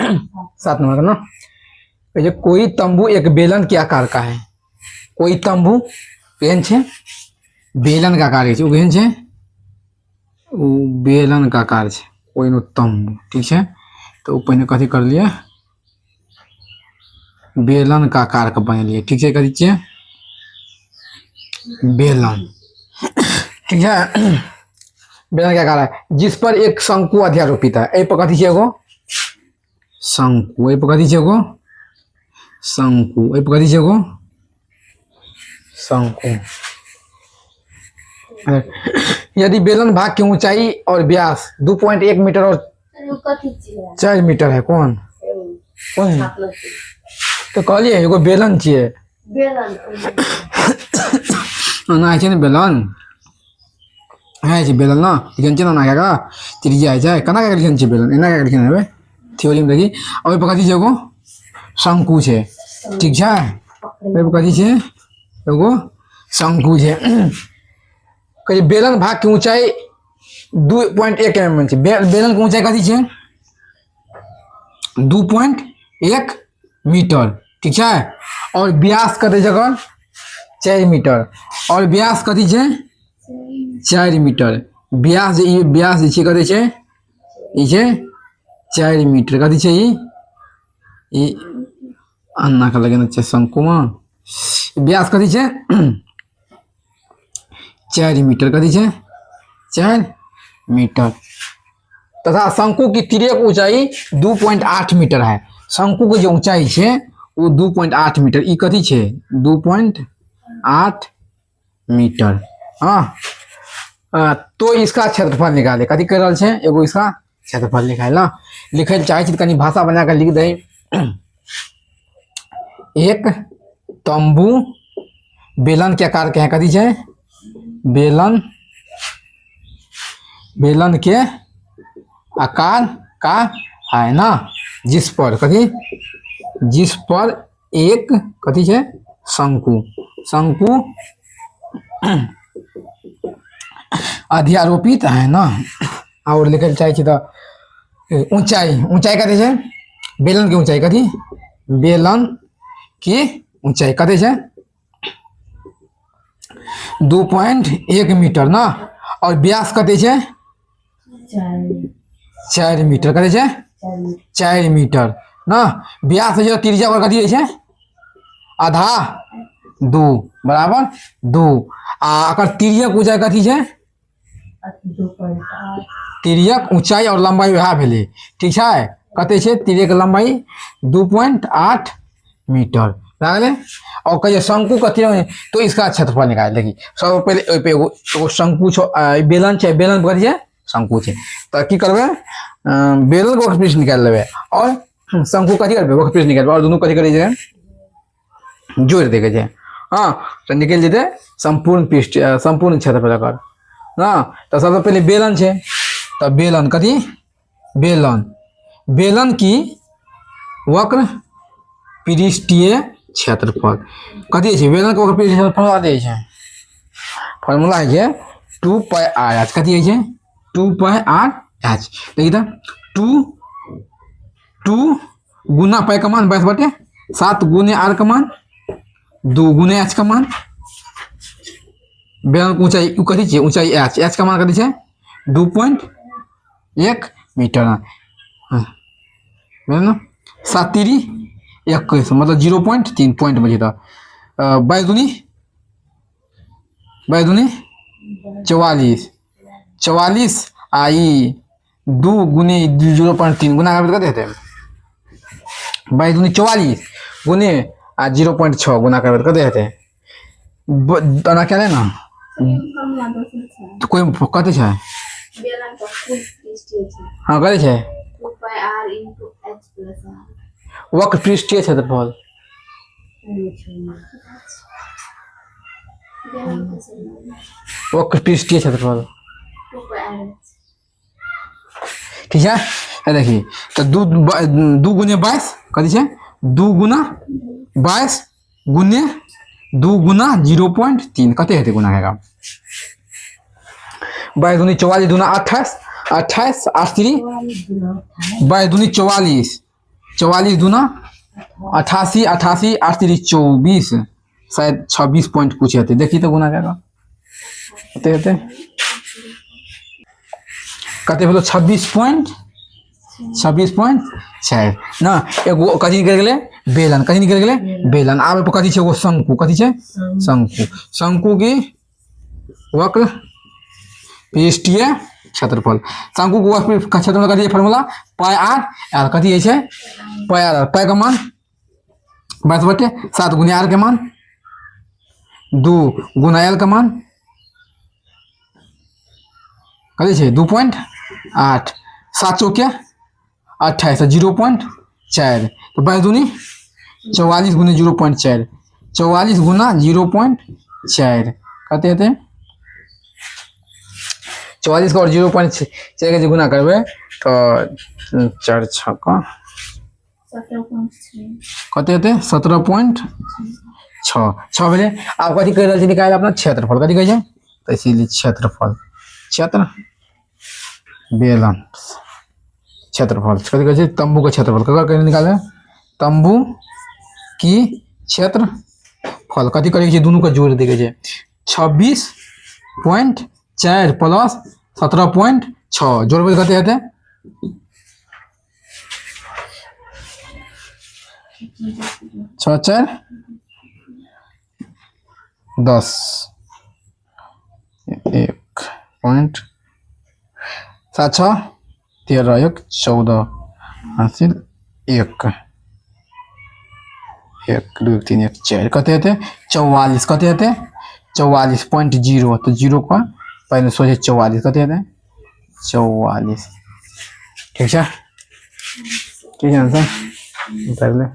7 number का ना, ये कोई तंबू एक बेलन के आकार का है। कोई तंबू केहन छे, बेलन का आकार छे, केहन छे, बेलन का आकार छे कोई नो तंबू, ठीक है। तो पहले कथी कर लिए, बेलन का आकार का बना लिए, ठीक है, कथी छे, बेलन, ठीक है। बेलन का आकार है जिस पर एक शंकु अध्यारोपित है। ए पर कथी छे एगो शंकु, ए पर कथी छे एगो शंकु, ए पर कथी छे एगो शंकु। यदि बेलन भाग की ऊंचाई और व्यास 2.1 मीटर और 4 मीटर है, कौन कौन है? तो कहलिए एगो बेलन चाहिए, ना छे बेलन है छे, बेलन ना लिखन छे ना का त्रिज्या है छे, कना का लिखन छे बेलन, एना का लिखन है थ्योरी में देखी। और ए पर कथी छे एगो शंकु छे, ठीक छे, ए पर कथी छे एगो शंकु छे। कहे बेलन भाग की ऊंचाई 2.1 mm छे, बेलन की ऊंचाई कथी छे 2.1 मीटर, ठीक है। और व्यास कते जगह 4 मीटर, और व्यास कथी छे 4 मीटर, व्यास ये व्यास जे छे कते छे, ई छे 4 मीटर, कथी छे ई अन्ना का लगेना छे शंकु में, व्यास कथी छे 4 मीटर, कथी छे 4 मीटर। तथा शंकु की तिर्यक ऊंचाई 2.8 मीटर है। शंकु की जो ऊंचाई छे वो 2.8 मीटर, ई कथी छे 2.8 मीटर। हाँ, तो इसका क्षेत्रफल निकाले, कथी कर रहल छे, एगो इसका क्षेत्रफल निकाल ना, लिखे चाहे छी कनी भाषा बना कर लिख दे। एक तंबू बेलन के आकार के है, कथी छे बेलन, बेलन के आकार का है ना, जिस पर कथी, जिस पर एक कथी छे शंकु, शंकु अध्यारोपित है ना। और लिखल चाहे छी तो ऊंचाई, ऊंचाई कथी छे बेलन की ऊंचाई, कथी बेलन की ऊंचाई कथी छे 2.1 मीटर ना, और व्यास कथी छे 4 मीटर, कथी छे 4 मीटर ना। व्यास जो त्रिज्या और कथी छे आधा 2 बराबर 2, अगर तिर्यक ऊंचाई कथी छे, तिर्यक ऊंचाई और लंबाई वह भेले, ठीक है, कते छे तिर्यक लंबाई 2.8 मीटर लागले। और कहिए शंकु कथी है, तो इसका क्षेत्रफल निकाल। देखिए सब पहले एगो शंकु छो, बेलन छे, बेलन कथी छे शंकु छे, तो की करबे बेलन को वक्रपृष्ठ निकाल लेबे, और शंकु कथी करबे वक्रपृष्ठ निकालबे, और दोनों कथी करे जे जोड़ देके जे, हाँ, तो निकल जेते संपूर्ण पृष्ठ, संपूर्ण क्षेत्रफल कर ना। तो सबसे पहले बेलन छे, तो बेलन कथी बेलन, बेलन की वक्र पृष्ठीय क्षेत्रफल कथी छे, बेलन के वक्र पृष्ठीय क्षेत्रफल कथी छे, फार्मूला है 2 पाई r h, कथी है 2 पाई r h। देखिए तो 2 गुना पाई का मान 22/7 गुने r का मान 2 गुने h का मान, बेलन की ऊंचाई कथी छे ऊंचाई h, h का मान कथी छे 2.1 मीटर, बेलन 7 तिरी 21 मतलब 0.3 पॉइंट बचे था। 22 दूनी 44, 44 आई 2 गुने 0.3 गुना कर देते हैं, 22 दूनी 44 गुने 0.6 गुना कर देते हैं, ना क्या है ना, तो कोई कहते छे हाँ कहते छे वक्र पृष्ठीय क्षेत्रफल, वक्र पृष्ठीय क्षेत्रफल, ठीक है। देखिए तो 2 गुने 22 कथी छे 2 गुना 22 गुने 2 गुना 0.3 कते हेते गुना करेगा, 22 दूनी 44 दूना 28 28 8 3 22 दूनी 44 44 दूना 88, 88 8 3 24, शायद 26 पॉइंट कुछ है। देखिए तो गुना क्या होते होते कते बोलो 26.6 ना। एगो कथी निकल गेलै बेलन, कथी निकल गेलै बेलन। आब एपर कथी छै एगो शंकु, कथी छै शंकु। शंकु की वक्र पृष्ठीय क्षेत्रफल। शंकु को वक्र क्षेत्रफल कथी फार्मूला पाई आर एल, कथी है पाई आर। पाई का मान 22/7 गुना आर के मान 2 गुना एल का मान कथी छै 2.8, 7 चौके 28 0.4, तो 22 दूनी 44 गुने 0.4, 44 गुना 0.4 कहते हैं 44 का और 0.4 के गुना करबे तो 4 6 कहते हैं 17.6 भेले। आब कथी कह रहल छै निकाल अपना क्षेत्रफल, कथी कहै छै तो इसीलिए क्षेत्रफल क्षेत्र बेलन क्षेत्रफल कथी कहै छै तंबू का क्षेत्रफल ककर निकाले तंबू की क्षेत्रफल कथी करे छै दोनों का जोड़ देखे छै 26.4 प्लस 17.6 जोड़बे कते हेतै 6 4 10 1.7 6 13 1 14 हासिल 1 1 2 3 1 4 कते हेतै 44 कते हेतै 44.0 तो 0 का पहले सोचे 44 कते हेतै 44 ठीक है आंसर कर ले।